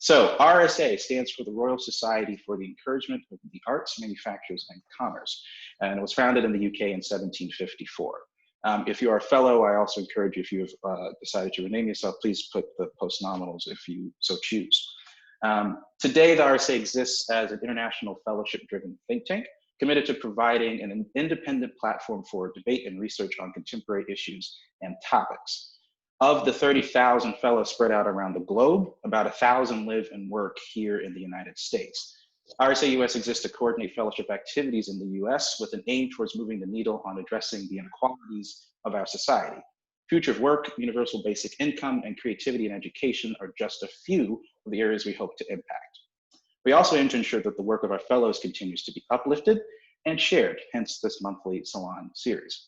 So RSA stands for the Royal Society for the Encouragement of the Arts, Manufactures, and Commerce, and it was founded in the UK in 1754. If you are a fellow, I also encourage you, if you have decided to rename yourself, please put the post-nominals if you so choose. Today, the RSA exists as an international fellowship-driven think tank committed to providing an independent platform for debate and research on contemporary issues and topics. Of the 30,000 fellows spread out around the globe, about 1,000 live and work here in the United States. RSA US exists to coordinate fellowship activities in the US with an aim towards moving the needle on addressing the inequalities of our society. Future of work, universal basic income, and creativity and education are just a few of the areas we hope to impact. We also aim to ensure that the work of our fellows continues to be uplifted and shared, hence this monthly Salon series.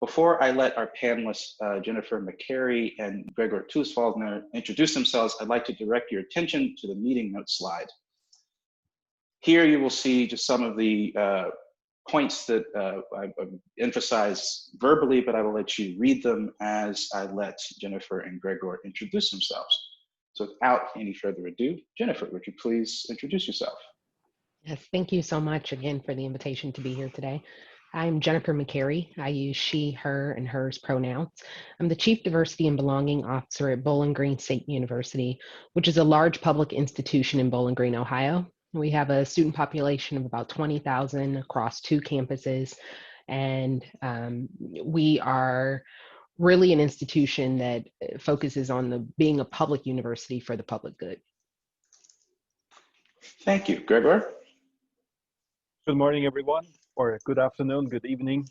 Before I let our panelists, Jennifer McCary and Gregor Tusvaldner, introduce themselves, I'd like to direct your attention to the meeting notes slide. Here you will see just some of the points that I emphasize verbally, but I will let you read them as I let Jennifer and Gregor introduce themselves. So without any further ado, Jennifer, would you please introduce yourself? Yes, thank you so much again for the invitation to be here today. I'm Jennifer McCary. I use she, her, and hers pronouns. I'm the Chief Diversity and Belonging Officer at Bowling Green State University, which is a large public institution in Bowling Green, Ohio. We have a student population of about 20,000 across 2 campuses, and we are really an institution that focuses on being a public university for the public good. Thank you. Gregor? Good morning, everyone, or good afternoon, good evening.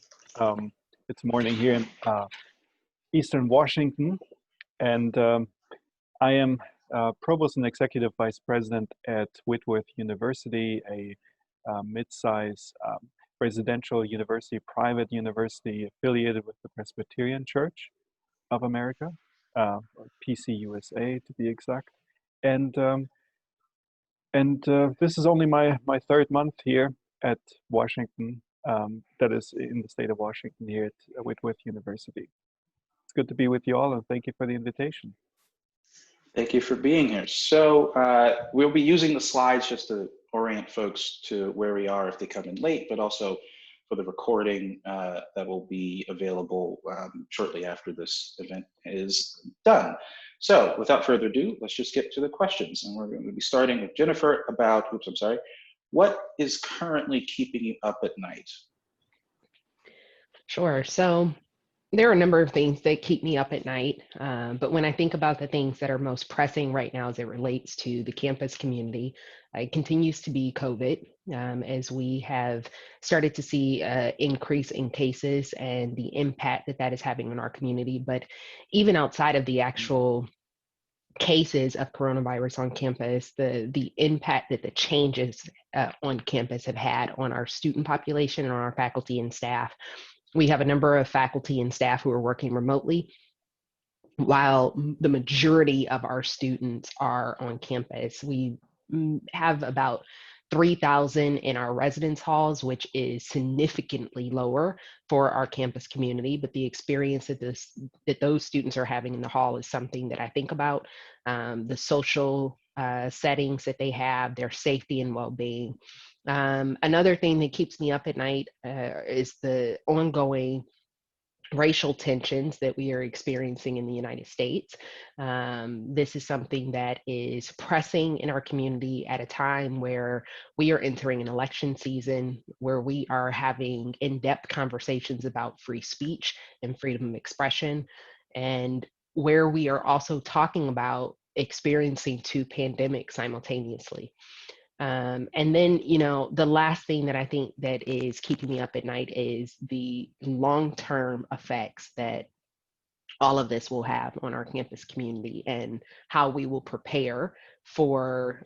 It's morning here in Eastern Washington, and I am Provost and Executive Vice President at Whitworth University, a mid-size residential university, private university affiliated with the Presbyterian Church of America, or PCUSA to be exact. And this is only my 3rd month here at Washington, that is in the state of Washington here at Whitworth University. It's good to be with you all, and thank you for the invitation. Thank you for being here. So we'll be using the slides just to orient folks to where we are if they come in late, but also for the recording that will be available shortly after this event is done. So without further ado, let's just get to the questions. And we're going to be starting with Jennifer about, oops, I'm sorry. What is currently keeping you up at night? Sure. So there are a number of things that keep me up at night, but when I think about the things that are most pressing right now as it relates to the campus community, it continues to be COVID, as we have started to see an increase in cases and the impact that that is having on our community. But even outside of the actual cases of coronavirus on campus, the impact that the changes on campus have had on our student population and on our faculty and staff. We have a number of faculty and staff who are working remotely, while the majority of our students are on campus. We have about 3,000 in our residence halls, which is significantly lower for our campus community, but the experience that those students are having in the hall is something that I think about, the social settings that they have, their safety and well-being. Another thing that keeps me up at night is the ongoing racial tensions that we are experiencing in the United States. This is something that is pressing in our community at a time where we are entering an election season, where we are having in-depth conversations about free speech and freedom of expression, and where we are also talking about experiencing 2 pandemics simultaneously. And then, you know, the last thing that I think that is keeping me up at night is the long-term effects that all of this will have on our campus community and how we will prepare for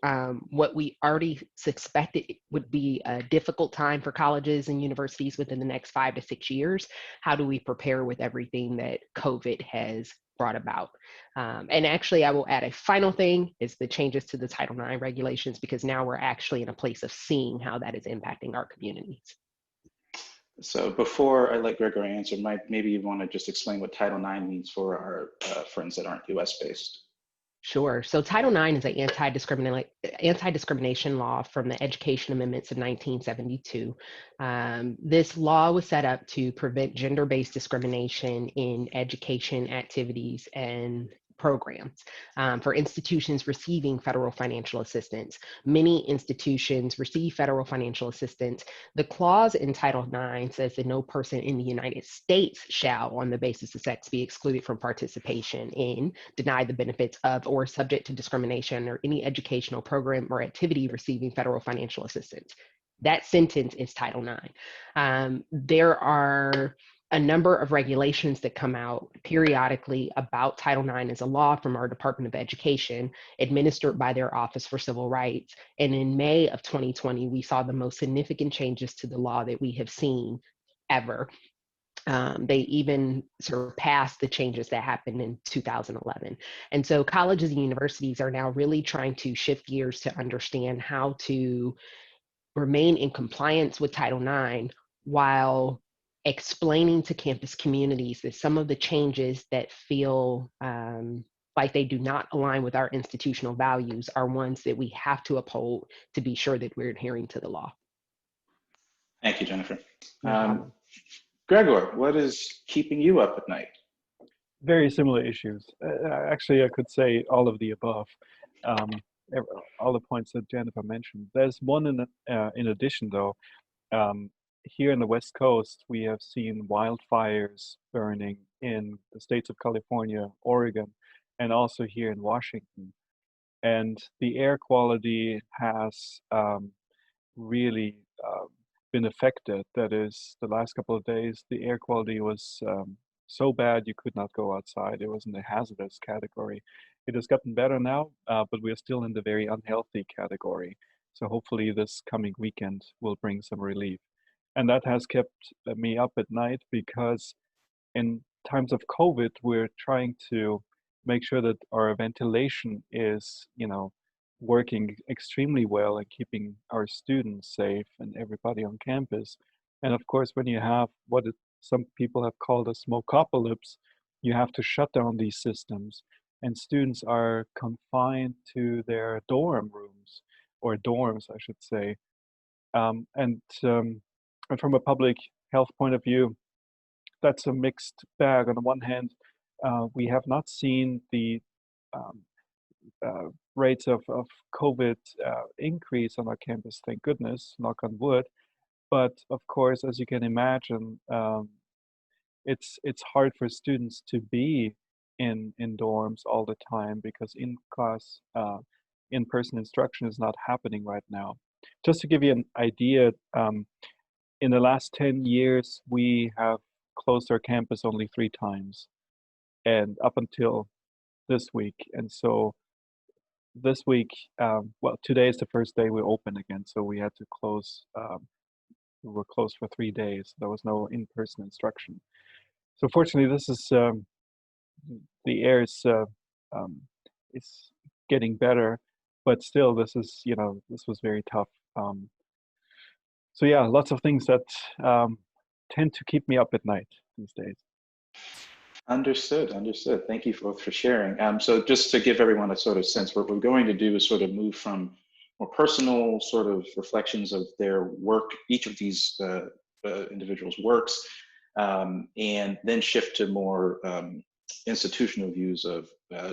what we already suspected would be a difficult time for colleges and universities within the next 5 to 6 years. How do we prepare with everything that COVID has brought about? And actually, I will add a final thing is the changes to the Title IX regulations, because now we're actually in a place of seeing how that is impacting our communities. So before I let Gregor answer, maybe you want to just explain what Title IX means for our friends that aren't US based. Sure. So Title IX is an anti-discrimination law from the Education Amendments of 1972. This law was set up to prevent gender-based discrimination in education activities and programs for institutions receiving federal financial assistance. Many institutions receive federal financial assistance. The clause in Title IX says that no person in the United States shall, on the basis of sex, be excluded from participation in, denied the benefits of, or subject to discrimination or any educational program or activity receiving federal financial assistance. That sentence is Title IX. There are a number of regulations that come out periodically about Title IX as a law from our Department of Education, administered by their Office for Civil Rights. And in May of 2020, we saw the most significant changes to the law that we have seen ever. They even surpassed the changes that happened in 2011. And so colleges and universities are now really trying to shift gears to understand how to remain in compliance with Title IX while explaining to campus communities that some of the changes that feel like they do not align with our institutional values are ones that we have to uphold to be sure that we're adhering to the law. Thank you, Jennifer. Gregor, what is keeping you up at night? Very similar issues. Actually, I could say all of the above. All the points that Jennifer mentioned. There's one in addition, though. Here in the West Coast, we have seen wildfires burning in the states of California, Oregon, and also here in Washington. And the air quality has really been affected. That is, the last couple of days, the air quality was so bad you could not go outside. It was in the hazardous category. It has gotten better now, but we're still in the very unhealthy category. So hopefully this coming weekend will bring some relief. And that has kept me up at night because in times of COVID, we're trying to make sure that our ventilation is, working extremely well and keeping our students safe and everybody on campus. And of course, when you have some people have called a smokeopolis, you have to shut down these systems. And students are confined to their dorm rooms, or dorms, I should say. And from a public health point of view, that's a mixed bag. On the one hand, we have not seen the rates of COVID increase on our campus, thank goodness, knock on wood. But of course, as you can imagine, it's hard for students to be in dorms all the time because in-class, in-person instruction is not happening right now. Just to give you an idea, in the last 10 years, we have closed our campus only 3 times, and up until this week. And so this week, well, today is the first day we're open again, so we had to close. We were closed for 3 days. There was no in-person instruction. So fortunately, this is the air is getting better, but still, this is this was very tough. So yeah, lots of things that tend to keep me up at night these days. Understood. Thank you both for sharing. So just to give everyone a sort of sense, what we're going to do is sort of move from more personal sort of reflections of their work, each of these individuals' works, and then shift to more institutional views of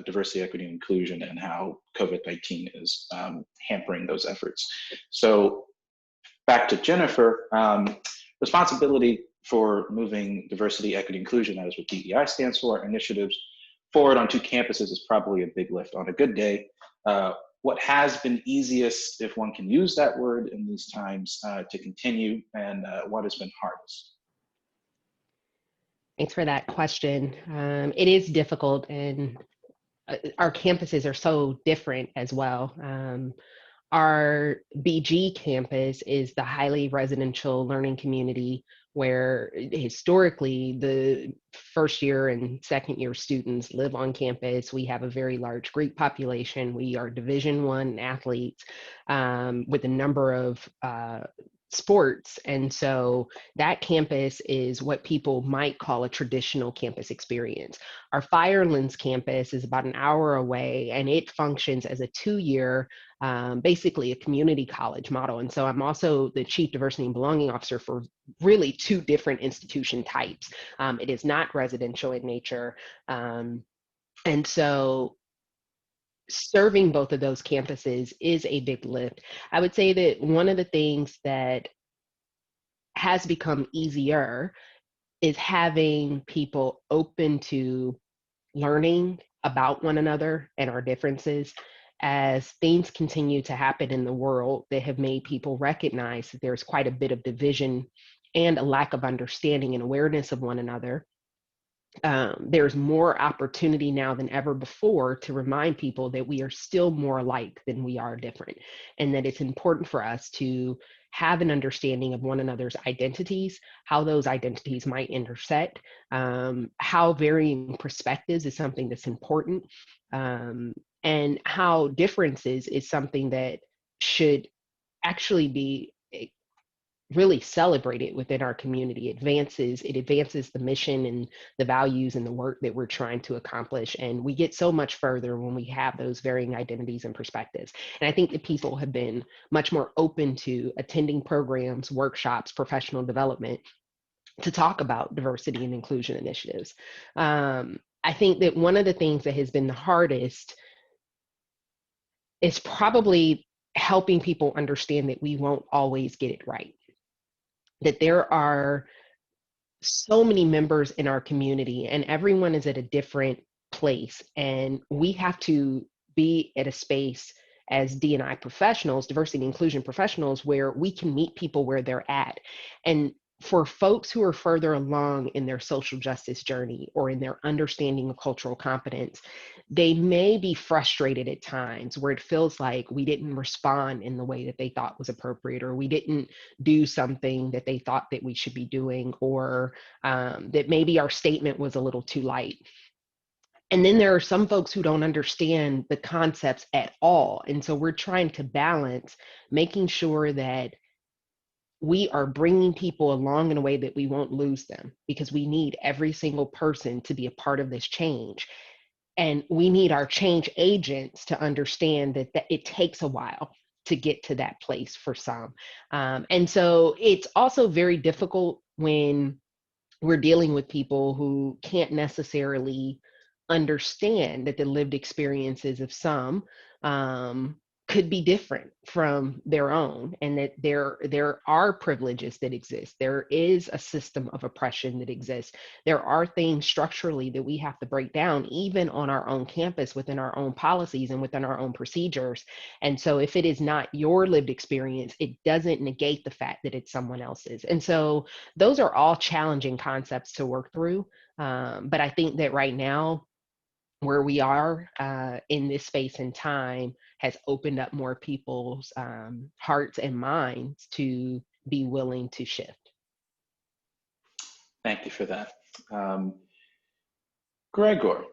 diversity, equity, and inclusion, and how COVID-19 is hampering those efforts. So back to Jennifer, responsibility for moving diversity, equity, inclusion, that is what DEI stands for, initiatives forward on 2 campuses is probably a big lift. On a good day, what has been easiest, if one can use that word in these times, to continue, and what has been hardest? Thanks for that question. It is difficult, and our campuses are so different as well. Our BG campus is the highly residential learning community where historically the first year and second year students live on campus. We have a very large Greek population. We are Division I athletes with a number of sports. And so that campus is what people might call a traditional campus experience. Our Firelands campus is about an hour away, and it functions as a 2-year, basically a community college model. And so I'm also the Chief Diversity and Belonging Officer for really 2 different institution types. It is not residential in nature. And so serving both of those campuses is a big lift. I would say that one of the things that has become easier is having people open to learning about one another and our differences as things continue to happen in the world that have made people recognize that there's quite a bit of division and a lack of understanding and awareness of one another. There's more opportunity now than ever before to remind people that we are still more alike than we are different, and that it's important for us to have an understanding of one another's identities, how those identities might intersect, how varying perspectives is something that's important, and how differences is something that should actually be really celebrated within our community. It advances the mission and the values and the work that we're trying to accomplish. And we get so much further when we have those varying identities and perspectives. And I think that people have been much more open to attending programs, workshops, professional development to talk about diversity and inclusion initiatives. I think that one of the things that has been the hardest is probably helping people understand that we won't always get it right. That there are so many members in our community and everyone is at a different place, and we have to be at a space as D&I professionals, diversity and inclusion professionals, where we can meet people where they're at. And for folks who are further along in their social justice journey or in their understanding of cultural competence, they may be frustrated at times where it feels like we didn't respond in the way that they thought was appropriate, or we didn't do something that they thought that we should be doing, or that maybe our statement was a little too light. And then there are some folks who don't understand the concepts at all. And so we're trying to balance making sure that we are bringing people along in a way that we won't lose them, because we need every single person to be a part of this change. And we need our change agents to understand that it takes a while to get to that place for some. And so it's also very difficult when we're dealing with people who can't necessarily understand that the lived experiences of some could be different from their own, and that there are privileges that exist. There is a system of oppression that exists. There are things structurally that we have to break down, even on our own campus, within our own policies and within our own procedures. And so if it is not your lived experience, it doesn't negate the fact that it's someone else's. And so those are all challenging concepts to work through. But I think that right now, where we are in this space and time has opened up more people's hearts and minds to be willing to shift. Thank you for that. Gregor,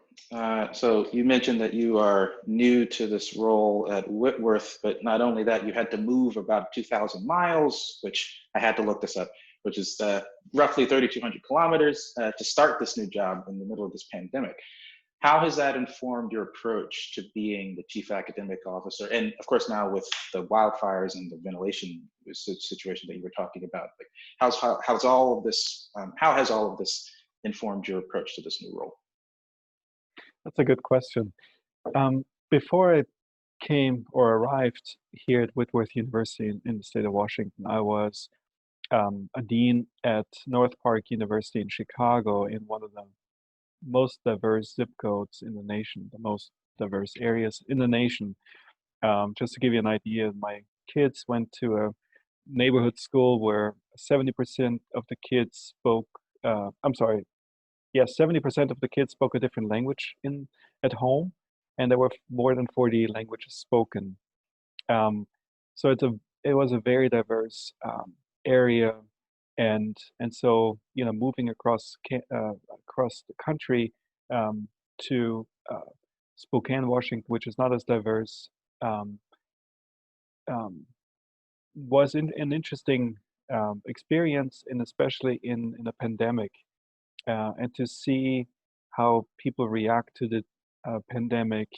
so you mentioned that you are new to this role at Whitworth, but not only that, you had to move about 2,000 miles, which I had to look this up, which is roughly 3,200 kilometers to start this new job in the middle of this pandemic. How has that informed your approach to being the chief academic officer? And of course, now with the wildfires and the ventilation situation that you were talking about, like how has all of this informed your approach to this new role? That's a good question. Before I came or arrived here at Whitworth University in the state of Washington, I was a dean at North Park University in Chicago, in one of the most diverse zip codes in the nation, the most diverse areas in the nation. Just to give you an idea, my kids went to a neighborhood school where 70% of the kids spoke, 70% of the kids spoke a different language at home, and there were more than 40 languages spoken. So it was a very diverse area. And so, you know, moving across the country to Spokane, Washington, which is not as diverse, was an interesting experience, and especially in a pandemic, and to see how people react to the pandemic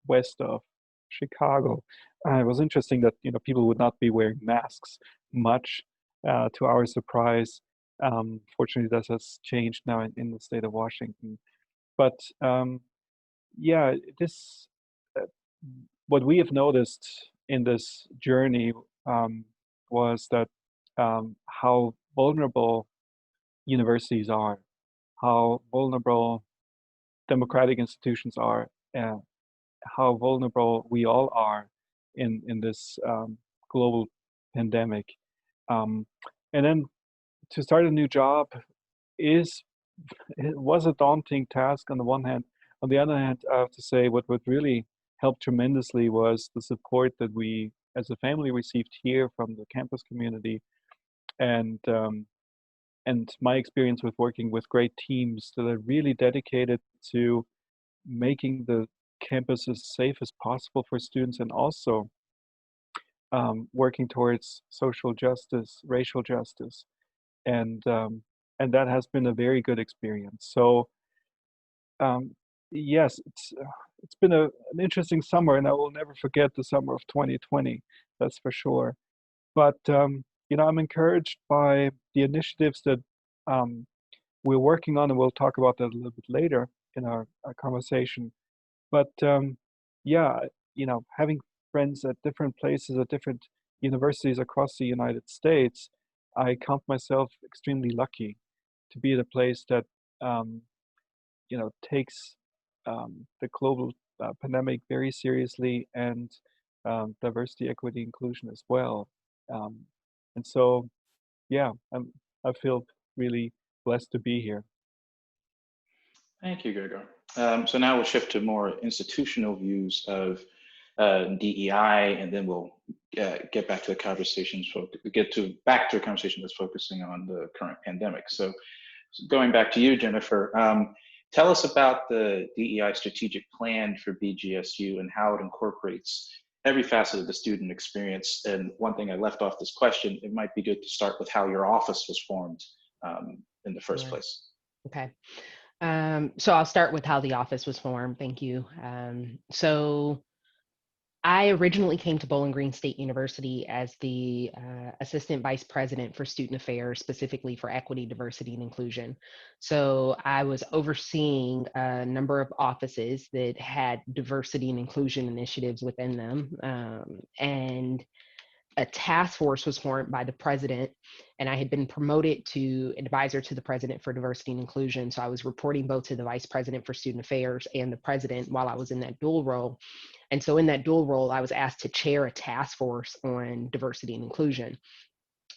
west of Chicago. It was interesting that people would not be wearing masks much. To our surprise, fortunately, that has changed now in the state of Washington. But yeah, this what we have noticed in this journey was that how vulnerable universities are, how vulnerable democratic institutions are, how vulnerable we all are in this global pandemic. And then to start a new job it was a daunting task on the one hand. On the other hand, I have to say what really helped tremendously was the support that we as a family received here from the campus community, and my experience with working with great teams that are really dedicated to making the campus as safe as possible for students, and also working towards social justice, racial justice, and that has been a very good experience. So yes, it's been an interesting summer, and I will never forget the summer of 2020. That's for sure. But I'm encouraged by the initiatives that we're working on, and we'll talk about that a little bit later in our conversation. But yeah, having friends at different places, at different universities across the United States, I count myself extremely lucky to be at a place that takes the global pandemic very seriously, and diversity, equity, inclusion as well. And so, yeah, I feel really blessed to be here. Thank you, Gregor. So now we'll shift to more institutional views of DEI, and then we'll get back to the conversations. Back to a conversation that's focusing on the current pandemic. So going back to you, Jennifer, tell us about the DEI strategic plan for BGSU and how it incorporates every facet of the student experience. And one thing I left off this question, it might be good to start with how your office was formed in the first place. Okay. So I'll start with how the office was formed. Thank you. So I originally came to Bowling Green State University as the Assistant Vice President for Student Affairs, specifically for equity, diversity, and inclusion. So I was overseeing a number of offices that had diversity and inclusion initiatives within them. And a task force was formed by the president, and I had been promoted to advisor to the president for diversity and inclusion. So I was reporting both to the vice president for student affairs and the president while I was in that dual role. And so in that dual role, I was asked to chair a task force on diversity and inclusion.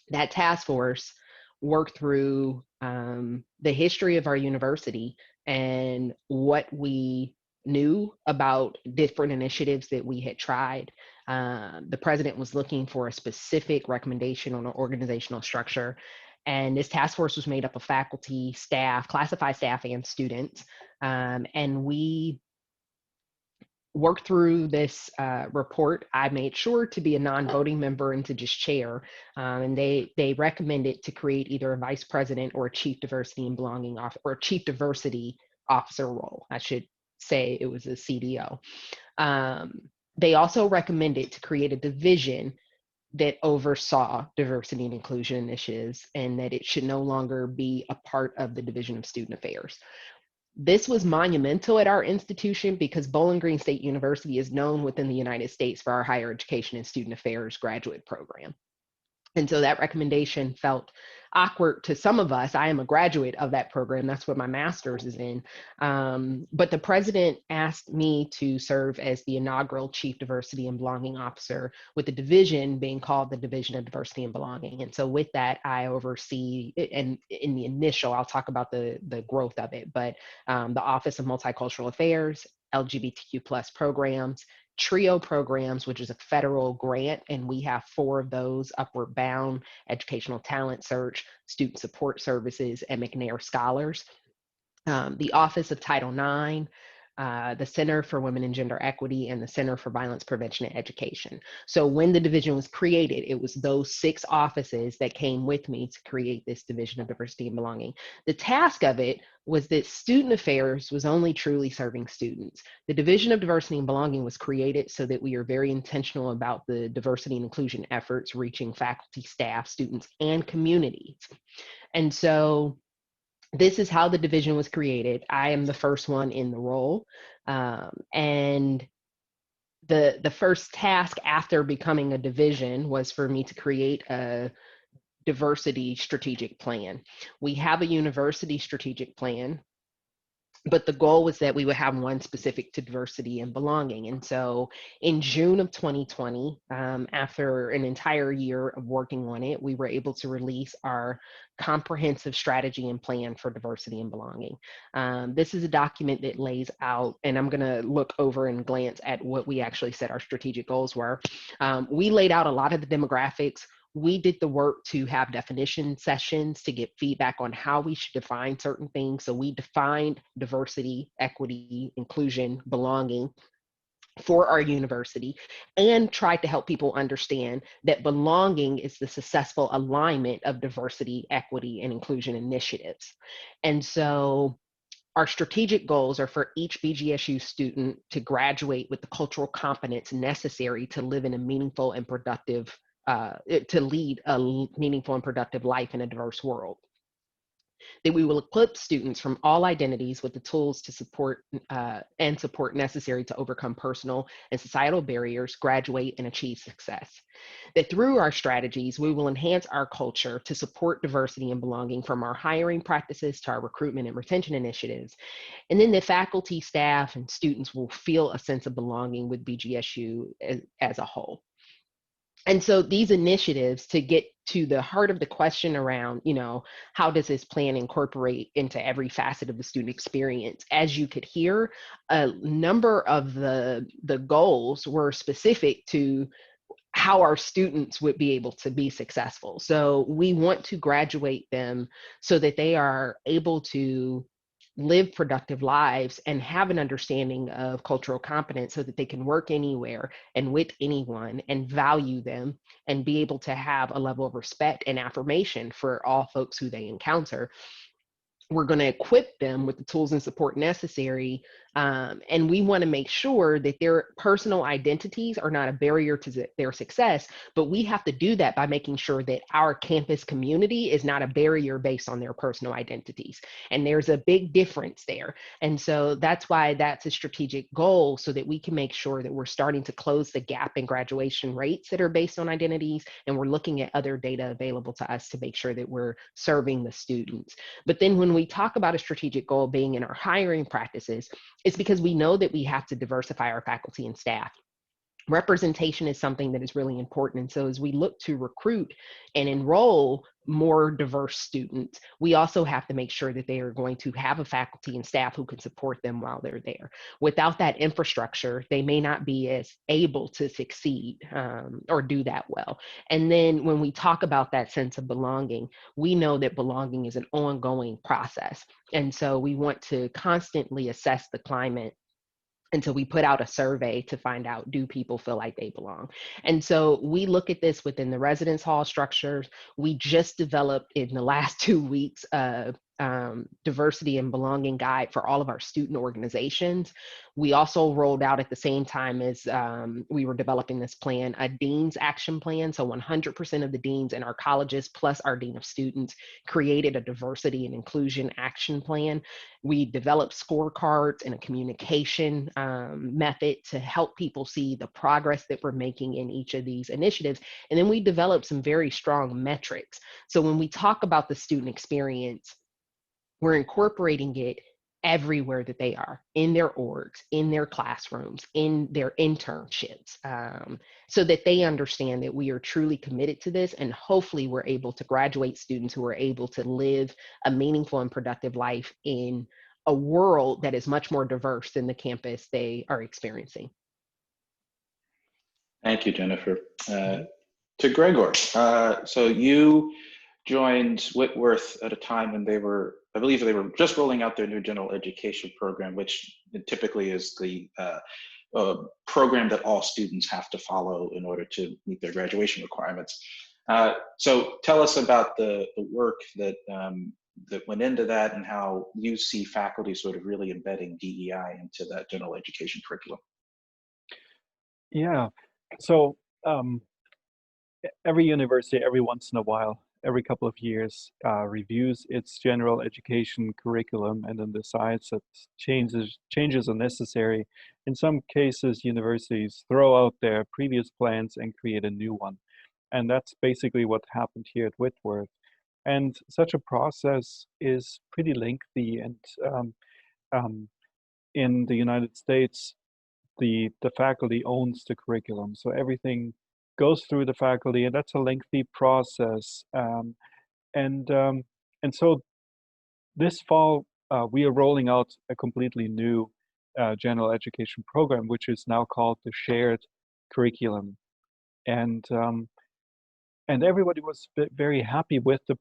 That task force worked through the history of our university and what we knew about different initiatives that we had tried. The president was looking for a specific recommendation on an organizational structure. And this task force was made up of faculty, staff, classified staff, and students. And we worked through this report. I made sure to be a non-voting member and to just chair. And they recommended to create either a vice president or a chief diversity and belonging or chief diversity officer role. I should say it was a CDO. They also recommended to create a division that oversaw diversity and inclusion initiatives, and that it should no longer be a part of the Division of Student Affairs. This was monumental at our institution because Bowling Green State University is known within the United States for our higher education and student affairs graduate program. And so that recommendation felt awkward to some of us. I am a graduate of that program. That's what my master's is in. But the president asked me to serve as the inaugural Chief Diversity and Belonging Officer, with the division being called the Division of Diversity and Belonging. And so with that, I oversee, and in the initial, I'll talk about the growth of it, but the Office of Multicultural Affairs, LGBTQ plus programs, TRIO programs, which is a federal grant, and we have 4 of those: Upward Bound, Educational Talent Search, Student Support Services, and McNair Scholars. The Office of Title IX, the Center for Women and Gender Equity, and the Center for Violence Prevention and Education. So when the division was created, it was those 6 offices that came with me to create this Division of Diversity and Belonging. The task of it was that student affairs was only truly serving students. The Division of Diversity and Belonging was created so that we are very intentional about the diversity and inclusion efforts reaching faculty, staff, students, and communities. And so this is how the division was created. I am the first one in the role. And the first task after becoming a division was for me to create a diversity strategic plan. We have a university strategic plan, but the goal was that we would have one specific to diversity and belonging. And so in June of 2020, after an entire year of working on it, we were able to release our comprehensive strategy and plan for diversity and belonging. This is a document that lays out, and I'm gonna look over and glance at what we actually said our strategic goals were. We laid out a lot of the demographics. We did the work to have definition sessions to get feedback on how we should define certain things. So we defined diversity, equity, inclusion, belonging for our university, and tried to help people understand that belonging is the successful alignment of diversity, equity, and inclusion initiatives. And so our strategic goals are for each BGSU student to graduate with the cultural competence necessary to live in a meaningful and productive to lead a meaningful and productive life in a diverse world. That we will equip students from all identities with the tools to support necessary to overcome personal and societal barriers, graduate, and achieve success. That through our strategies, we will enhance our culture to support diversity and belonging, from our hiring practices to our recruitment and retention initiatives. And then the faculty, staff, and students will feel a sense of belonging with BGSU as a whole. And so these initiatives, to get to the heart of the question around, how does this plan incorporate into every facet of the student experience? As you could hear, a number of the goals were specific to how our students would be able to be successful. So we want to graduate them so that they are able to live productive lives and have an understanding of cultural competence so that they can work anywhere and with anyone and value them and be able to have a level of respect and affirmation for all folks who they encounter. We're going to equip them with the tools and support necessary. And we want to make sure that their personal identities are not a barrier to their success, but we have to do that by making sure that our campus community is not a barrier based on their personal identities. And there's a big difference there. And so that's why that's a strategic goal, so that we can make sure that we're starting to close the gap in graduation rates that are based on identities. And we're looking at other data available to us to make sure that we're serving the students. But then when we talk about a strategic goal being in our hiring practices, it's because we know that we have to diversify our faculty and staff. Representation is something that is really important. And so as we look to recruit and enroll more diverse students, we also have to make sure that they are going to have a faculty and staff who can support them while they're there. Without that infrastructure, they may not be as able to succeed or do that well. And then when we talk about that sense of belonging, we know that belonging is an ongoing process. And so we want to constantly assess the climate. And so we put out a survey to find out, do people feel like they belong? And so we look at this within the residence hall structures. We just developed in the last 2 weeks diversity and belonging guide for all of our student organizations. We also rolled out at the same time as we were developing this plan, a dean's action plan. So 100% of the deans in our colleges, plus our dean of students, created a diversity and inclusion action plan. We developed scorecards and a communication method to help people see the progress that we're making in each of these initiatives. And then we developed some very strong metrics. So when we talk about the student experience, we're incorporating it everywhere that they are, in their orgs, in their classrooms, in their internships, so that they understand that we are truly committed to this, and hopefully we're able to graduate students who are able to live a meaningful and productive life in a world that is much more diverse than the campus they are experiencing. Thank you, Jennifer. To Gregor, so you joined Whitworth at a time when they were I believe they were just rolling out their new general education program, which typically is the program that all students have to follow in order to meet their graduation requirements. So tell us about the work that that went into that and how you see faculty sort of really embedding DEI into that general education curriculum. Yeah, so every university, every once in a while, every couple of years, reviews its general education curriculum and then decides that changes are necessary. In some cases, universities throw out their previous plans and create a new one. And that's basically what happened here at Whitworth. And such a process is pretty lengthy. And in the United States, the faculty owns the curriculum. So everything goes through the faculty, and that's a lengthy process. And so this fall, we are rolling out a completely new general education program, which is now called the shared curriculum. And everybody was very happy with the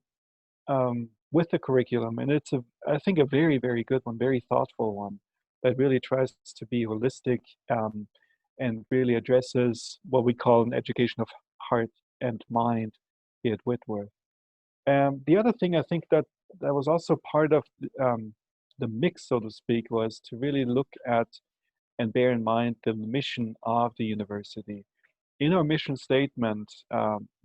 curriculum, and it's I think a very, very good one, very thoughtful one that really tries to be holistic and really addresses what we call an education of heart and mind here at Whitworth. The other thing I think that was also part of the mix, so to speak, was to really look at and bear in mind the mission of the university. In our mission statement,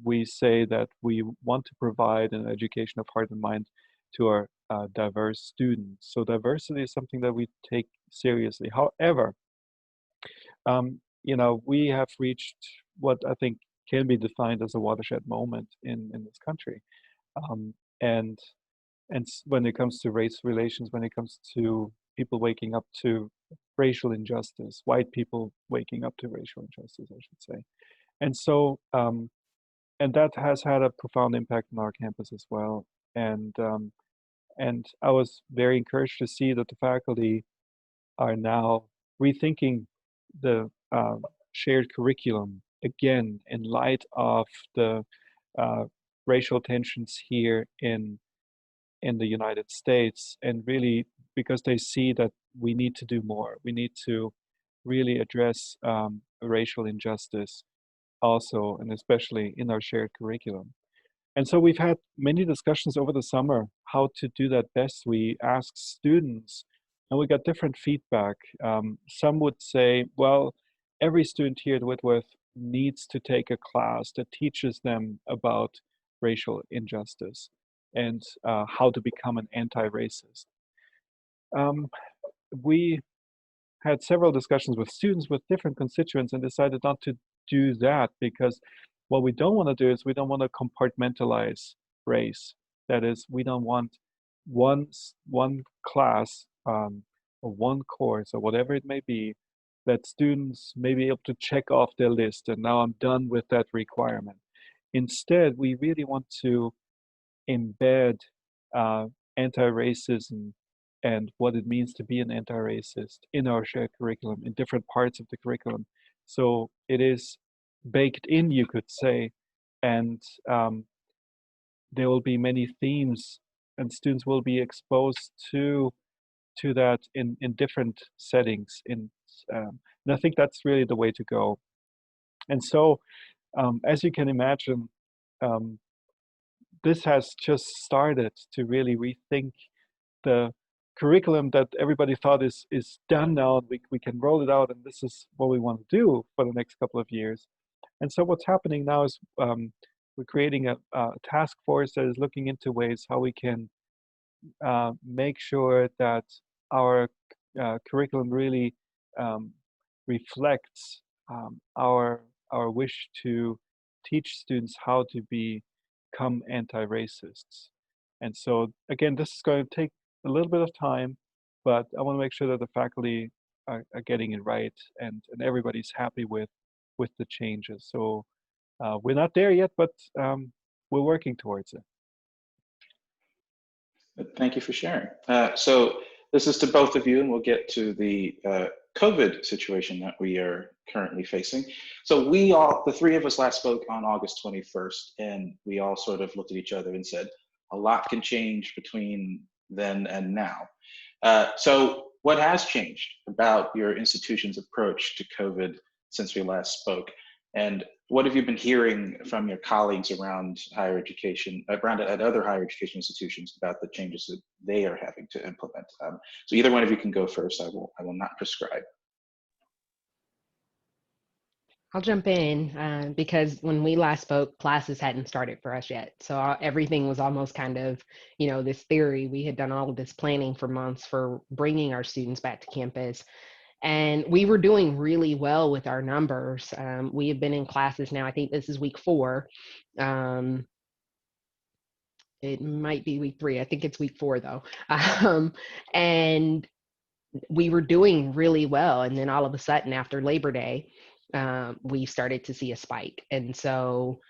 we say that we want to provide an education of heart and mind to our diverse students. So diversity is something that we take seriously. However, we have reached what I think can be defined as a watershed moment in this country. And when it comes to race relations, when it comes to people waking up to racial injustice, white people waking up to racial injustice, I should say. And so, and that has had a profound impact on our campus as well. And I was very encouraged to see that the faculty are now rethinking the shared curriculum again in light of the racial tensions here in the United States, and really because they see that we need to do more. We need to really address racial injustice also, and especially in our shared curriculum. And so we've had many discussions over the summer how to do that best. We asked students, and we got different feedback. Some would say, well, every student here at Whitworth needs to take a class that teaches them about racial injustice and how to become an anti-racist. We had several discussions with students with different constituents and decided not to do that, because what we don't want to do is we don't want to compartmentalize race. That is, we don't want one class or one course or whatever it may be that students may be able to check off their list and now I'm done with that requirement. Instead, we really want to embed anti-racism and what it means to be an anti-racist in our shared curriculum, in different parts of the curriculum. So it is baked in, you could say, and there will be many themes and students will be exposed to that in different settings. And I think that's really the way to go. And so, as you can imagine, this has just started to really rethink the curriculum that everybody thought is done now. We can roll it out, and this is what we want to do for the next couple of years. And so what's happening now is we're creating a task force that is looking into ways how we can make sure that our curriculum really reflects our wish to teach students how to become anti-racists. And so again, this is going to take a little bit of time, but I want to make sure that the faculty are getting it right and everybody's happy with the changes. So we're not there yet, but we're working towards it. Thank you for sharing. So this is to both of you, and we'll get to the COVID situation that we are currently facing. So the three of us last spoke on August 21st, and we all sort of looked at each other and said, a lot can change between then and now. So what has changed about your institution's approach to COVID since we last spoke? And what have you been hearing from your colleagues around higher education, around at other higher education institutions about the changes that they are having to implement? So either one of you can go first. I will not prescribe. I'll jump in because when we last spoke, classes hadn't started for us yet. So everything was almost kind of, this theory. We had done all of this planning for months for bringing our students back to campus. And we were doing really well with our numbers. We have been in classes now, I think this is week 4. It might be week 3. I think it's week 4 though. And we were doing really well. And then all of a sudden after Labor Day, we started to see a spike. And so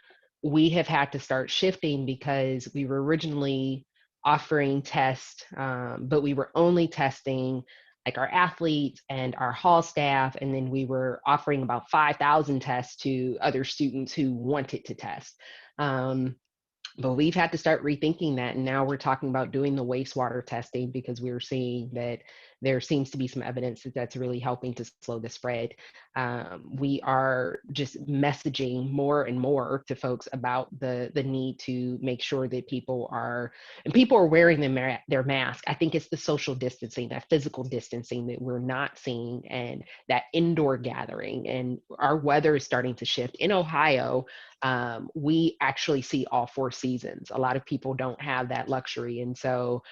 we have had to start shifting because we were originally offering tests, but we were only testing like our athletes and our hall staff. And then we were offering about 5,000 tests to other students who wanted to test. But we've had to start rethinking that. And now we're talking about doing the wastewater testing because we're seeing that there seems to be some evidence that that's really helping to slow the spread. We are just messaging more and more to folks about the need to make sure that people are wearing their mask. I think it's the social distancing, that physical distancing that we're not seeing, and that indoor gathering. And our weather is starting to shift. In Ohio, we actually see all 4 seasons. A lot of people don't have that luxury. And so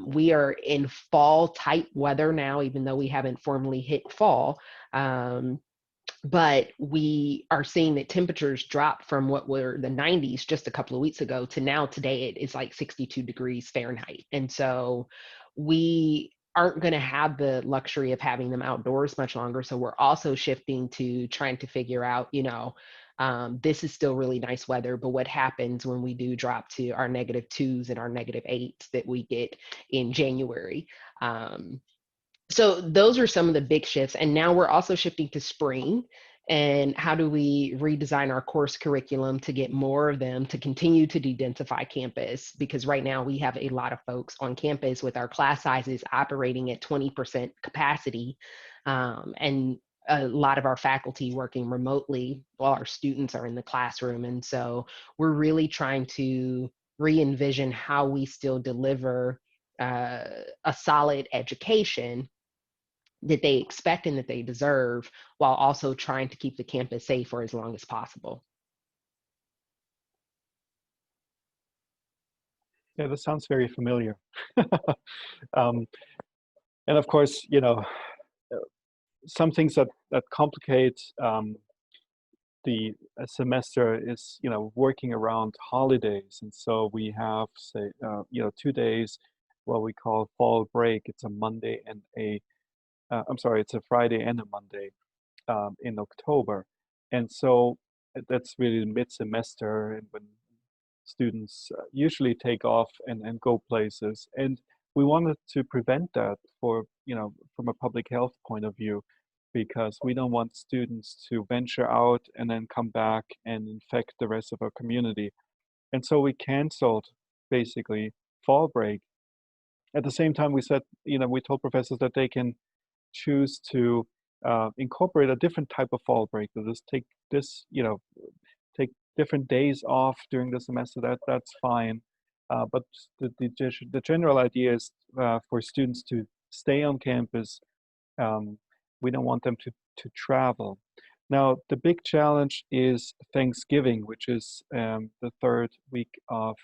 we are in fall type weather now, even though we haven't formally hit fall. But we are seeing that temperatures drop from what were the 90s just a couple of weeks ago to now today it is like 62 degrees Fahrenheit. And so we aren't going to have the luxury of having them outdoors much longer. So we're also shifting to trying to figure out, this is still really nice weather, but what happens when we do drop to our -2s and our -8s that we get in January? So those are some of the big shifts. And now we're also shifting to spring. And how do we redesign our course curriculum to get more of them to continue to de-densify campus? Because right now we have a lot of folks on campus with our class sizes operating at 20% capacity. And a lot of our faculty working remotely while our students are in the classroom. And so we're really trying to re-envision how we still deliver a solid education that they expect and that they deserve, while also trying to keep the campus safe for as long as possible. Yeah, this sounds very familiar. And of course, some things that complicate the semester is, working around holidays. And so we have, say, 2 days, what we call fall break. It's a Monday and it's a Friday and a Monday in October. And so that's really mid-semester, and when students usually take off and go places. And we wanted to prevent that from a public health point of view, because we don't want students to venture out and then come back and infect the rest of our community. And so we canceled basically fall break. At the same time, we said, we told professors that they can choose to incorporate a different type of fall break. So just take different days off during the semester. That's fine. But the general idea is for students to stay on campus. We don't want them to travel. Now, the big challenge is Thanksgiving, which is the 3rd week of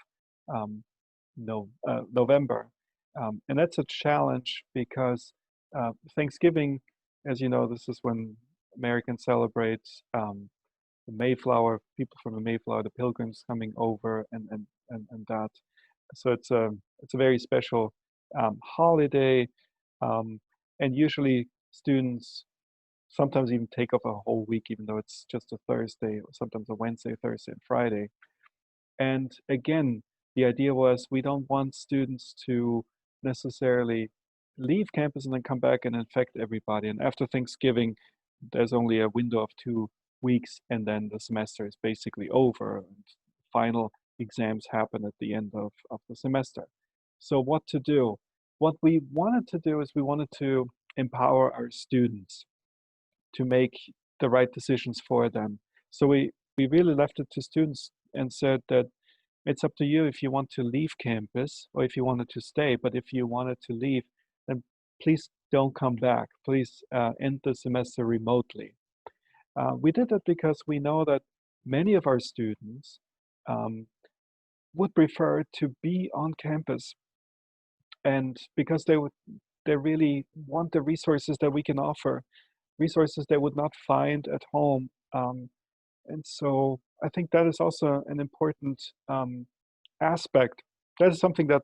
November. And that's a challenge because Thanksgiving, as you know, this is when Americans celebrate the Mayflower, people from the Mayflower, the Pilgrims coming over, and that. So it's a very special holiday, and usually students sometimes even take off a whole week, even though it's just a Thursday, or sometimes a Wednesday, Thursday, and Friday. And again, the idea was we don't want students to necessarily leave campus and then come back and infect everybody. And after Thanksgiving, there's only a window of 2 weeks, and then the semester is basically over, and final exams happen at the end of the semester. So what to do? What we wanted to do is we wanted to empower our students to make the right decisions for them. So we really left it to students and said that it's up to you if you want to leave campus or if you wanted to stay. But if you wanted to leave, then please don't come back. Please end the semester remotely. We did that because we know that many of our students um, would prefer to be on campus, and because they really want the resources that we can offer, resources they would not find at home. And so I think that is also an important aspect. That is something that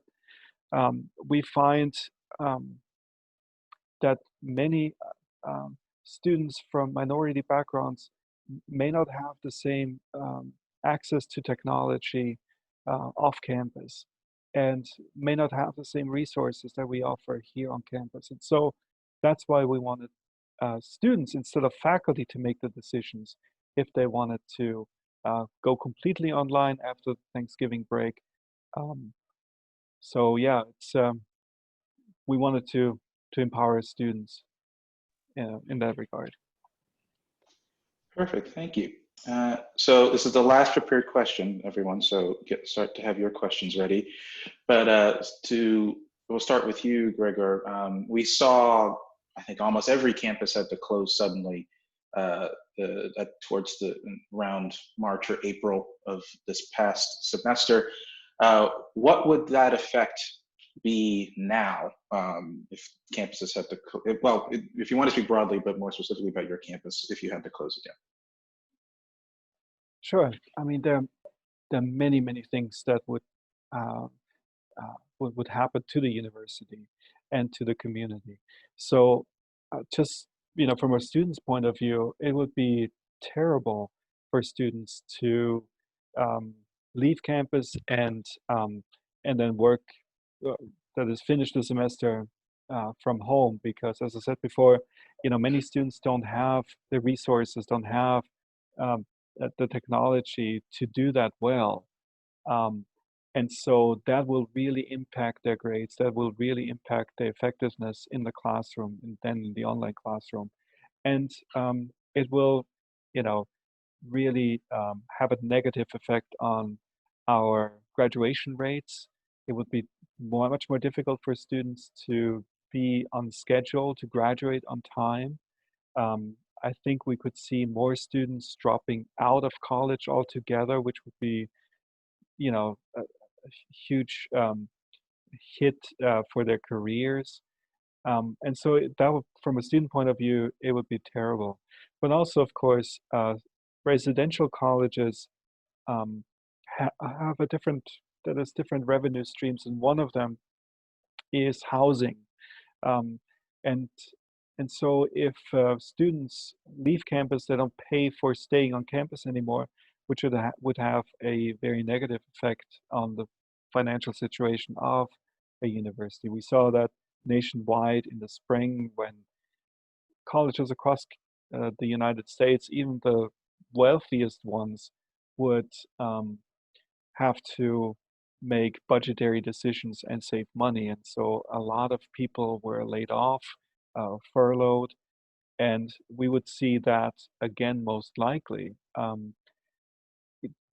we find um, that many students from minority backgrounds may not have the same access to technology off campus, and may not have the same resources that we offer here on campus. And so that's why we wanted students instead of faculty to make the decisions if they wanted to go completely online after the Thanksgiving break. Um, so yeah, it's we wanted to empower students in that regard. Perfect, thank you. So this is the last prepared question, everyone, so start to have your questions ready. But we'll start with you, Gregor. We saw, I think almost every campus had to close suddenly towards around March or April of this past semester. What would that effect be now if campuses had to, well, if you want to speak broadly, but more specifically about your campus, if you had to close again? Sure. I mean, there are many, many things that would happen to the university and to the community. So just, from a student's point of view, it would be terrible for students to leave campus and then work, that is, finish the semester from home, because as I said before, many students don't have the resources, don't have the technology to do that well. And so that will really impact their grades, that will really impact their effectiveness in the classroom and then in the online classroom. And it will, really have a negative effect on our graduation rates. It would be much more difficult for students to be on schedule, to graduate on time. I think we could see more students dropping out of college altogether, which would be, a huge hit for their careers. And so that would, from a student point of view, it would be terrible. But also, of course, residential colleges have different revenue streams, and one of them is housing. Um, and and so if students leave campus, they don't pay for staying on campus anymore, which would have a very negative effect on the financial situation of a university. We saw that nationwide in the spring when colleges across the United States, even the wealthiest ones, would have to make budgetary decisions and save money. And so a lot of people were laid off, furloughed, and we would see that again most likely.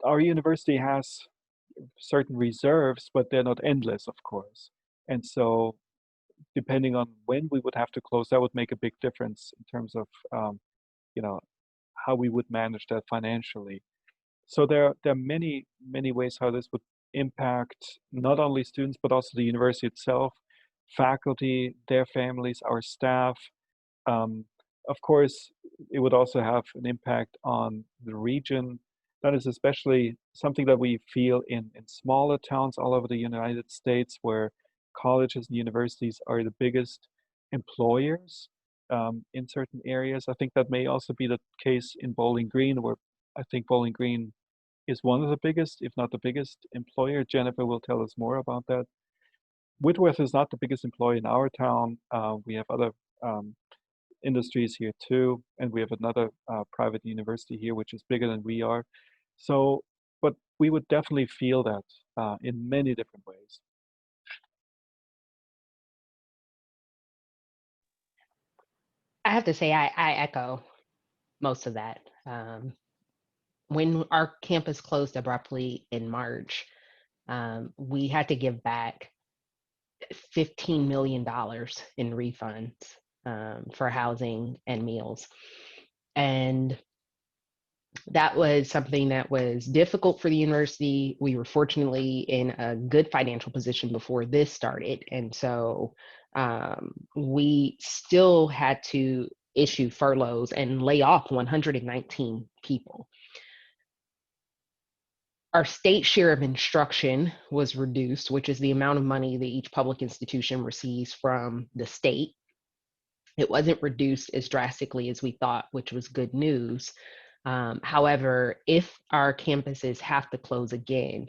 Our university has certain reserves, but they're not endless, of course. And so depending on when we would have to close, that would make a big difference in terms of how we would manage that financially. So there are many, many ways how this would impact not only students, but also the university itself, faculty, their families, our staff. Of course, it would also have an impact on the region. That is especially something that we feel in smaller towns all over the United States, where colleges and universities are the biggest employers in certain areas. I think that may also be the case in Bowling Green, where I think Bowling Green is one of the biggest, if not the biggest employer. Jennifer will tell us more about that. Whitworth is not the biggest employer in our town. We have other industries here too, and we have another private university here, which is bigger than we are. So, but we would definitely feel that in many different ways. I have to say, I echo most of that. When our campus closed abruptly in March, we had to give back $15 million in refunds for housing and meals. And that was something that was difficult for the university. We were fortunately in a good financial position before this started. And so we still had to issue furloughs and lay off 119 people. Our state share of instruction was reduced, which is the amount of money that each public institution receives from the state. It wasn't reduced as drastically as we thought, which was good news. However, if our campuses have to close again,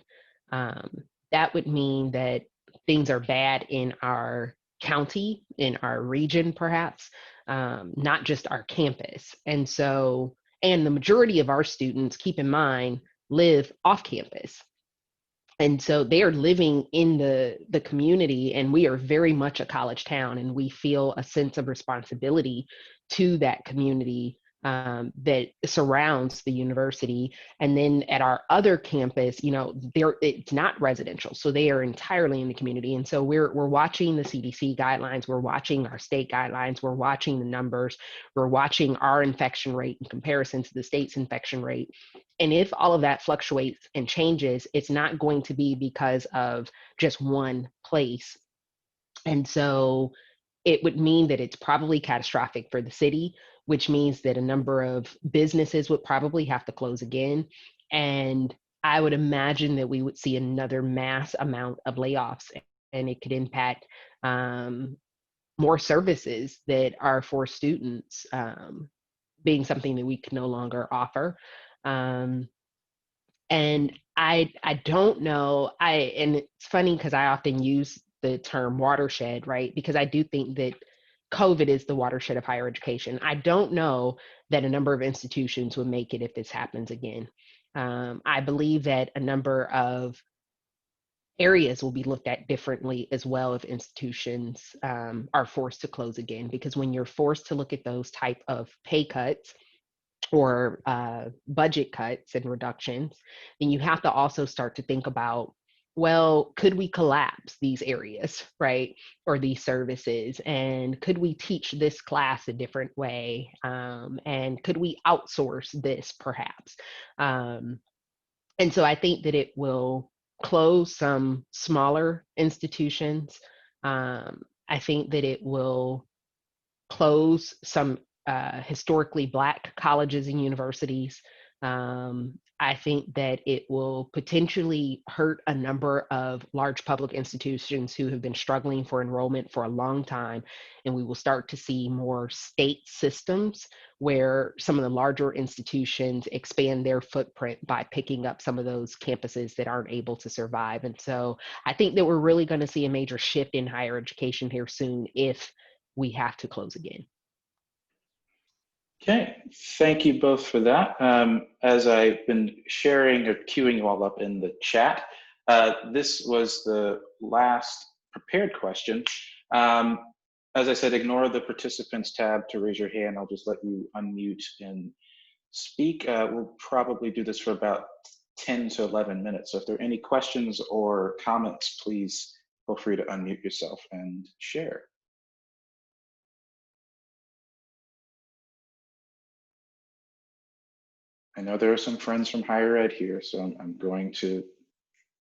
that would mean that things are bad in our county, in our region, perhaps, not just our campus. And so, and the majority of our students, keep in mind, live off campus. And so they are living in the community, and we are very much a college town, and we feel a sense of responsibility to that community that surrounds the university. And then at our other campus, you know, it's not residential, so they are entirely in the community. And so we're watching the CDC guidelines, we're watching our state guidelines, we're watching the numbers, we're watching our infection rate in comparison to the state's infection rate. And if all of that fluctuates and changes, it's not going to be because of just one place. And so it would mean that it's probably catastrophic for the city, which means that a number of businesses would probably have to close again. And I would imagine that we would see another mass amount of layoffs, and it could impact more services that are for students, being something that we can no longer offer. And I don't know, and it's funny because I often use the term watershed, right? Because I do think that COVID is the watershed of higher education. I don't know that a number of institutions would make it if this happens again. I believe that a number of areas will be looked at differently as well if institutions are forced to close again, because when you're forced to look at those type of pay cuts or budget cuts and reductions, then you have to also start to think about, well, could we collapse these areas, right? Or these services? And could we teach this class a different way? And could we outsource this perhaps? And so I think that it will close some smaller institutions. I think that it will close some historically Black colleges and universities. I think that it will potentially hurt a number of large public institutions who have been struggling for enrollment for a long time. And we will start to see more state systems where some of the larger institutions expand their footprint by picking up some of those campuses that aren't able to survive. And so I think that we're really going to see a major shift in higher education here soon if we have to close again. Okay, thank you both for that. As I've been sharing or queuing you all up in the chat, this was the last prepared question. As I said, ignore the participants tab to raise your hand. I'll just let you unmute and speak. We'll probably do this for about 10 to 11 minutes. So if there are any questions or comments, please feel free to unmute yourself and share. I know there are some friends from higher ed here, so I'm going to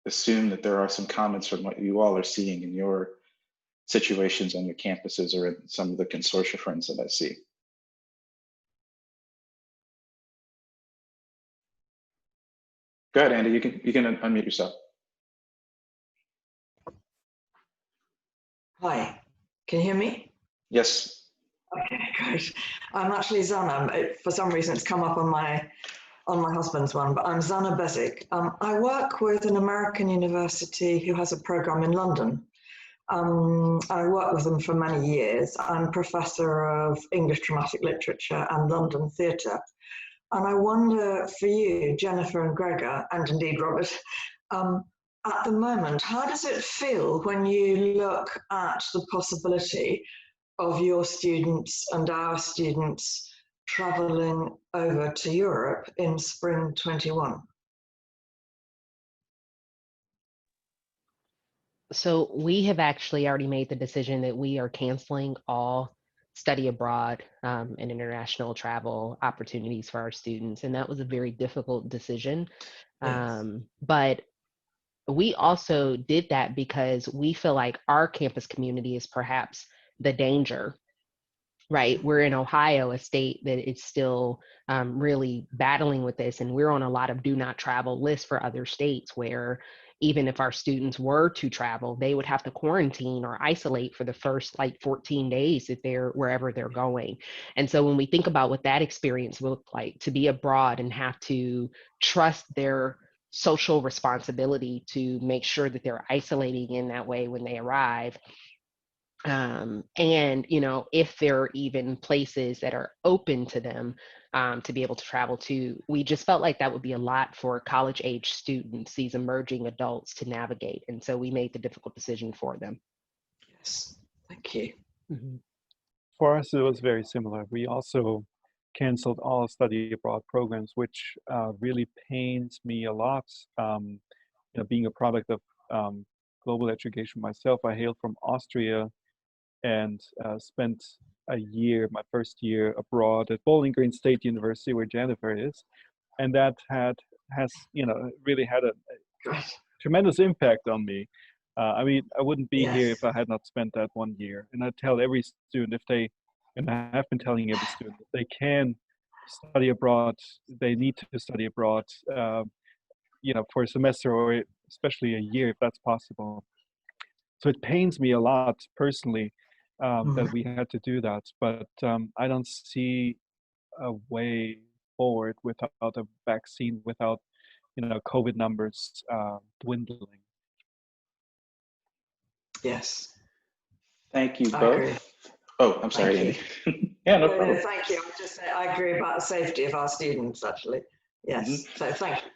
assume that there are some comments from what you all are seeing in your situations on your campuses or in some of the consortia friends that I see. Go ahead, Andy, you can unmute yourself. Hi, can you hear me? Yes. Okay, great. I'm actually Zana. For some reason, it's come up on my husband's one, but I'm Zana Bezic. I work with an American university who has a program in London. I worked with them for many years. I'm professor of English dramatic literature and London theatre. And I wonder for you, Jennifer and Gregor, and indeed Robert, at the moment, how does it feel when you look at the possibility of your students and our students traveling over to Europe in spring 21? So we have actually already made the decision that we are canceling all study abroad and international travel opportunities for our students. And that was a very difficult decision. Yes. But we also did that because we feel like our campus community is perhaps the danger, right? We're in Ohio, a state that is still really battling with this. And we're on a lot of do not travel lists for other states where even if our students were to travel, they would have to quarantine or isolate for the first like 14 days if they're wherever they're going. And so when we think about what that experience looked like to be abroad and have to trust their social responsibility to make sure that they're isolating in that way when they arrive, and if there are even places that are open to them to be able to travel to, we just felt like that would be a lot for college age students, these emerging adults, to navigate. And so we made the difficult decision for them. Yes, thank you. Mm-hmm. For us, it was very similar. We also canceled all study abroad programs, which really pains me a lot. Being a product of global education myself, I hail from Austria and spent my first year abroad at Bowling Green State University, where Jennifer is, and that has really had a tremendous impact on me. I mean, I wouldn't be here if I had not spent that 1 year. And I tell every student, and I have been telling every student, if they can study abroad, they need to study abroad, for a semester or especially a year, if that's possible. So it pains me a lot personally that we had to do that, but I don't see a way forward without a vaccine, without COVID numbers dwindling. Yes. Thank you I both. agree. Oh, I'm sorry, Thank Andy. Yeah, no problem. Thank you. I agree about the safety of our students, actually. Yes. So thank you.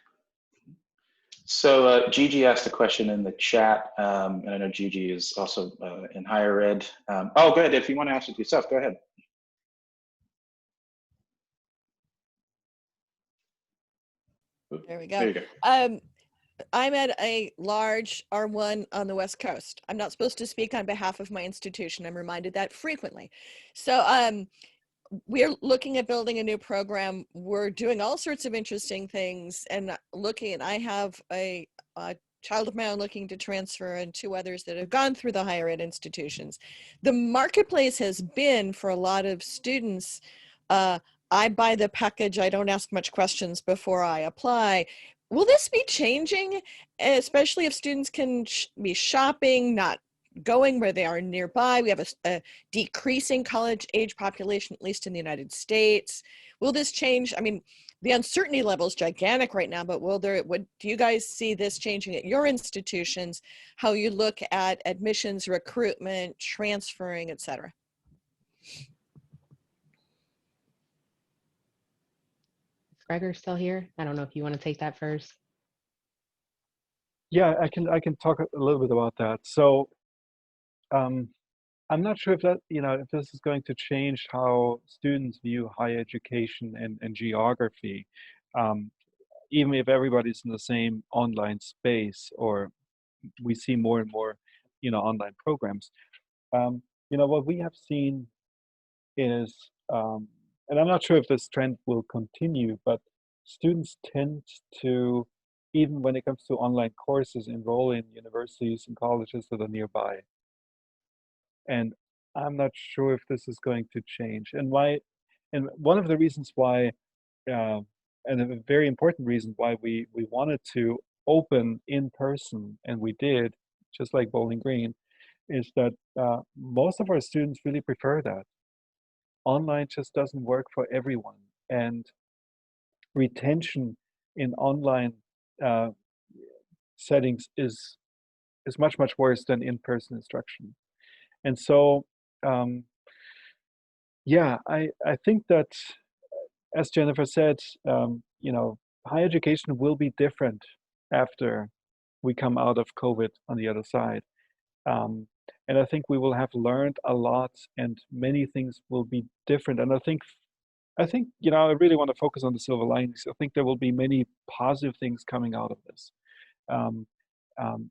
So Gigi asked a question in the chat, and I know Gigi is also in higher ed. Oh, go ahead. If you want to ask it yourself, go ahead. There we go. There you go. I'm at a large R1 on the West Coast. I'm not supposed to speak on behalf of my institution. I'm reminded that frequently. So we're looking at building a new program. We're doing all sorts of interesting things and I have a child of my own looking to transfer and 2 others that have gone through the higher ed institutions. The marketplace has been for a lot of students, I buy the package, I don't ask much questions before I apply. Will this be changing, especially if students can be shopping, not going where they are nearby? We have a decreasing college age population, at least in the United States. Will this change? I mean, the uncertainty level is gigantic right now, but do you guys see this changing at your institutions, how you look at admissions, recruitment, transferring, et cetera? Is Gregor still here? I don't know if you want to take that first. Yeah, I can talk a little bit about that. So I'm not sure if if this is going to change how students view higher education and geography, even if everybody's in the same online space, or we see more and more, online programs. What we have seen is, and I'm not sure if this trend will continue, but students tend to, even when it comes to online courses, enroll in universities and colleges that are nearby. And I'm not sure if this is going to change. And one of the reasons why, and a very important reason why we wanted to open in person, and we did, just like Bowling Green, is that most of our students really prefer that. Online just doesn't work for everyone, and retention in online settings is much worse than in-person instruction. And so yeah, I think that, as Jennifer said, higher education will be different after we come out of COVID on the other side. And I think we will have learned a lot, and many things will be different. And I think, you know, I really want to focus on the silver linings. I think there will be many positive things coming out of this. Um, um,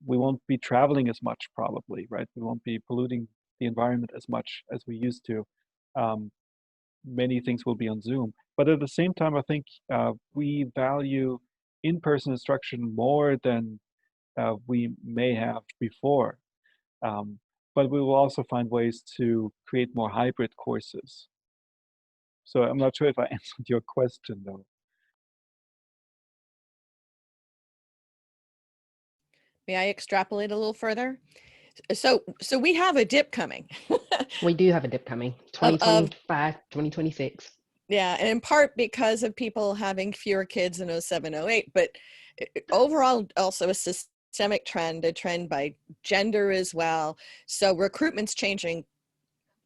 we won't be traveling as much, probably, right? We won't be polluting the environment as much as we used to. Many things will be on Zoom. But at the same time, I think we value in-person instruction more than we may have before. But we will also find ways to create more hybrid courses. So I'm not sure if I answered your question, though. May I extrapolate a little further? So we have a dip coming. We do have a dip coming, 2025, 2026. Yeah, and in part because of people having fewer kids in 07, 08, but overall also a systemic trend, a trend by gender as well. So recruitment's changing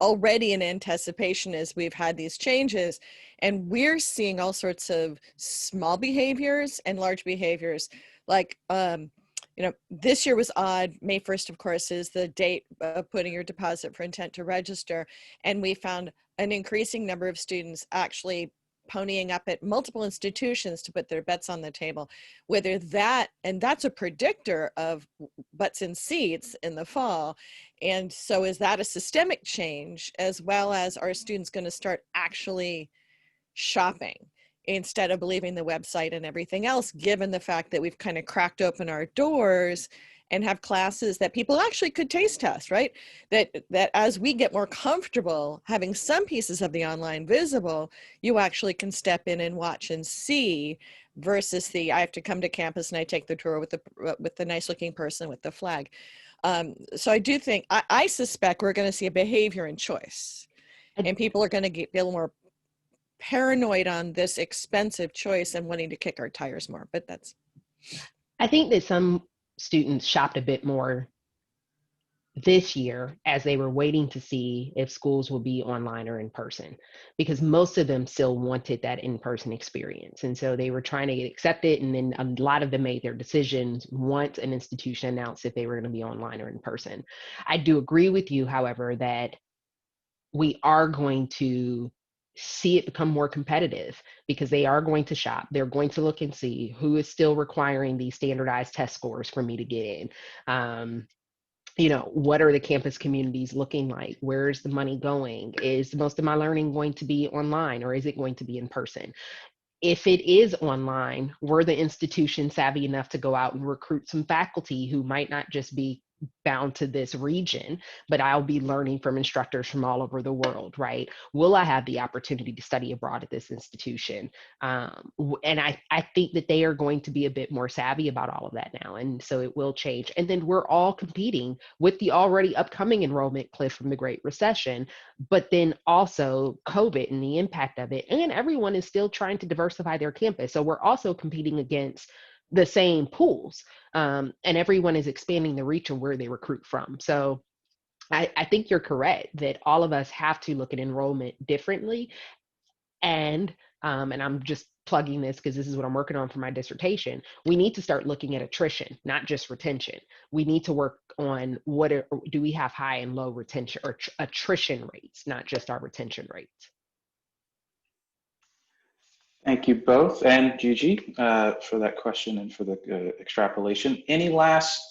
already in anticipation as we've had these changes, and we're seeing all sorts of small behaviors and large behaviors. Like, you know, this year was odd. May 1st, of course, is the date of putting your deposit for intent to register. And we found an increasing number of students actually ponying up at multiple institutions to put their bets on the table. Whether that, and that's a predictor of butts in seats in the fall. And so is that a systemic change, as well as are students going to start actually shopping instead of believing the website and everything else, given the fact that we've kind of cracked open our doors and have classes that people actually could taste test, right? That as we get more comfortable having some pieces of the online visible, you actually can step in and watch and see, versus the I have to come to campus and I take the tour with the nice looking person with the flag. So I do think, I suspect we're going to see a behavior and choice, and people are going to be a little more paranoid on this expensive choice and wanting to kick our tires more. But that's, I think that some students shopped a bit more this year as they were waiting to see if schools will be online or in person, because most of them still wanted that in-person experience. And so they were trying to get accepted. And then a lot of them made their decisions once an institution announced if they were going to be online or in person. I do agree with you, however, that we are going to see it become more competitive, because they are going to shop. They're going to look and see who is still requiring these standardized test scores for me to get in. You know, what are the campus communities looking like? Where's the money going? Is most of my learning going to be online, or is it going to be in person? If it is online, were the institution savvy enough to go out and recruit some faculty who might not just be bound to this region, but I'll be learning from instructors from all over the world, right? Will I have the opportunity to study abroad at this institution? And I think that they are going to be a bit more savvy about all of that now. And so it will change. And then we're all competing with the already upcoming enrollment cliff from the Great Recession, but then also COVID and the impact of it. And everyone is still trying to diversify their campus. So we're also competing against the same pools, and everyone is expanding the reach of where they recruit from. So I think you're correct that all of us have to look at enrollment differently. And I'm just plugging this because this is what I'm working on for my dissertation. We need to start looking at attrition, not just retention. We need to work on do we have high and low retention or attrition rates, not just our retention rates. Thank you both, and Gigi, for that question and for the extrapolation. Any last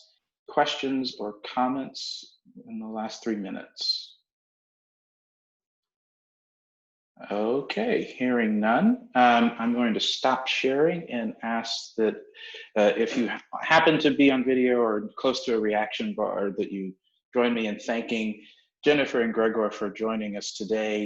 questions or comments in the last 3 minutes? Okay, hearing none, I'm going to stop sharing and ask that if you happen to be on video or close to a reaction bar, that you join me in thanking Jennifer and Gregor for joining us today.